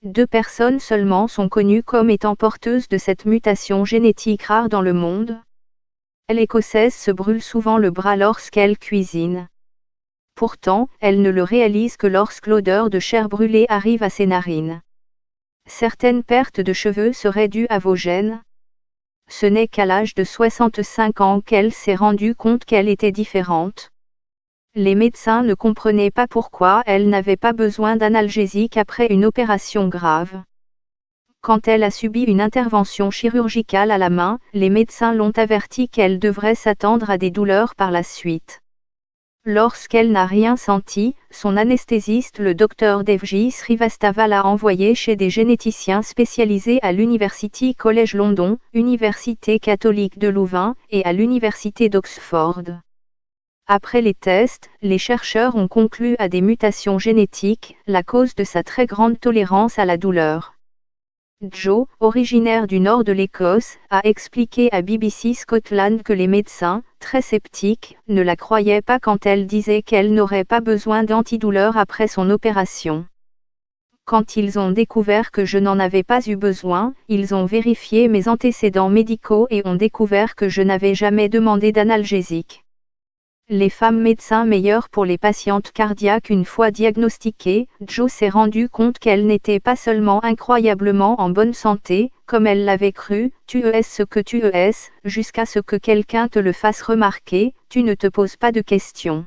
2 personnes seulement sont connues comme étant porteuses de cette mutation génétique rare dans le monde. L'Écossaise se brûle souvent le bras lorsqu'elle cuisine. Pourtant, elle ne le réalise que lorsque l'odeur de chair brûlée arrive à ses narines. Certaines pertes de cheveux seraient dues à vos gènes. Ce n'est qu'à l'âge de 65 ans qu'elle s'est rendue compte qu'elle était différente. Les médecins ne comprenaient pas pourquoi elle n'avait pas besoin d'analgésique après une opération grave. Quand elle a subi une intervention chirurgicale à la main, les médecins l'ont averti qu'elle devrait s'attendre à des douleurs par la suite. Lorsqu'elle n'a rien senti, son anesthésiste le Dr Devji Srivastava l'a envoyée chez des généticiens spécialisés à l'University College London, Université catholique de Louvain, et à l'Université d'Oxford. Après les tests, les chercheurs ont conclu à des mutations génétiques, la cause de sa très grande tolérance à la douleur. Joe, originaire du nord de l'Écosse, a expliqué à BBC Scotland que les médecins, très sceptiques, ne la croyaient pas quand elle disait qu'elle n'aurait pas besoin d'antidouleur après son opération. Quand ils ont découvert que je n'en avais pas eu besoin, ils ont vérifié mes antécédents médicaux et ont découvert que je n'avais jamais demandé d'analgésique. Les femmes médecins meilleures pour les patientes cardiaques une fois diagnostiquées, Joe s'est rendu compte qu'elle n'était pas seulement incroyablement en bonne santé, comme elle l'avait cru, tu es ce que tu es, jusqu'à ce que quelqu'un te le fasse remarquer, tu ne te poses pas de questions.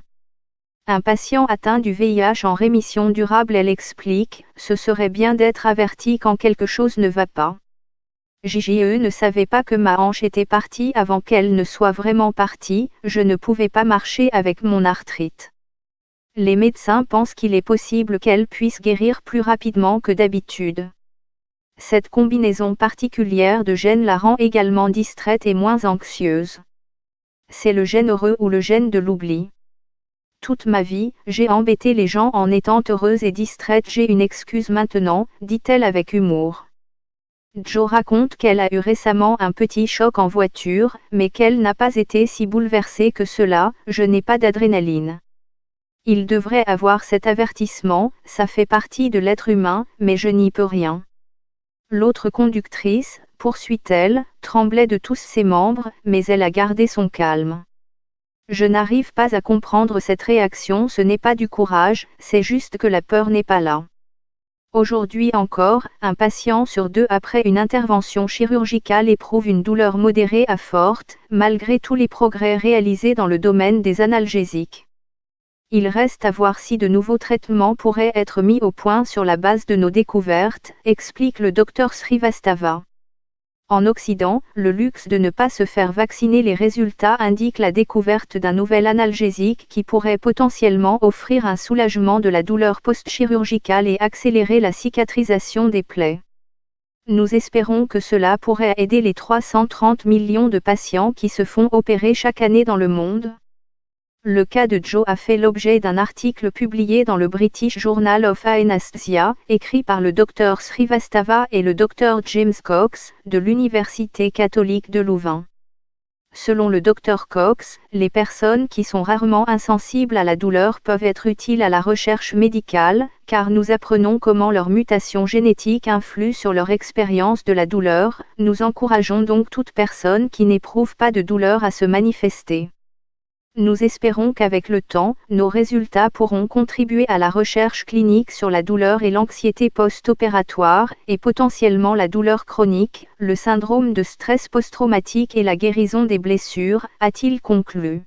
Un patient atteint du VIH en rémission durable, elle explique, ce serait bien d'être averti quand quelque chose ne va pas. JJE ne savait pas que ma hanche était partie avant qu'elle ne soit vraiment partie, je ne pouvais pas marcher avec mon arthrite. Les médecins pensent qu'il est possible qu'elle puisse guérir plus rapidement que d'habitude. Cette combinaison particulière de gènes la rend également distraite et moins anxieuse. C'est le gène heureux ou le gène de l'oubli. Toute ma vie, j'ai embêté les gens en étant heureuse et distraite, j'ai une excuse maintenant, dit-elle avec humour. Joe raconte qu'elle a eu récemment un petit choc en voiture, mais qu'elle n'a pas été si bouleversée que cela, je n'ai pas d'adrénaline. Il devrait avoir cet avertissement, ça fait partie de l'être humain, mais je n'y peux rien. L'autre conductrice, poursuit-elle, tremblait de tous ses membres, mais elle a gardé son calme. Je n'arrive pas à comprendre cette réaction, ce n'est pas du courage, c'est juste que la peur n'est pas là. Aujourd'hui encore, un patient sur 2 après une intervention chirurgicale éprouve une douleur modérée à forte, malgré tous les progrès réalisés dans le domaine des analgésiques. Il reste à voir si de nouveaux traitements pourraient être mis au point sur la base de nos découvertes, explique le Dr Srivastava. En Occident, le luxe de ne pas se faire vacciner, les résultats indiquent la découverte d'un nouvel analgésique qui pourrait potentiellement offrir un soulagement de la douleur post-chirurgicale et accélérer la cicatrisation des plaies. Nous espérons que cela pourrait aider les 330 millions de patients qui se font opérer chaque année dans le monde. Le cas de Joe a fait l'objet d'un article publié dans le British Journal of Anesthesia, écrit par le Dr Srivastava et le Dr James Cox, de l'Université catholique de Louvain. Selon le Dr Cox, les personnes qui sont rarement insensibles à la douleur peuvent être utiles à la recherche médicale, car nous apprenons comment leur mutation génétique influe sur leur expérience de la douleur. Nous encourageons donc toute personne qui n'éprouve pas de douleur à se manifester. Nous espérons qu'avec le temps, nos résultats pourront contribuer à la recherche clinique sur la douleur et l'anxiété post-opératoire, et potentiellement la douleur chronique, le syndrome de stress post-traumatique et la guérison des blessures, a-t-il conclu.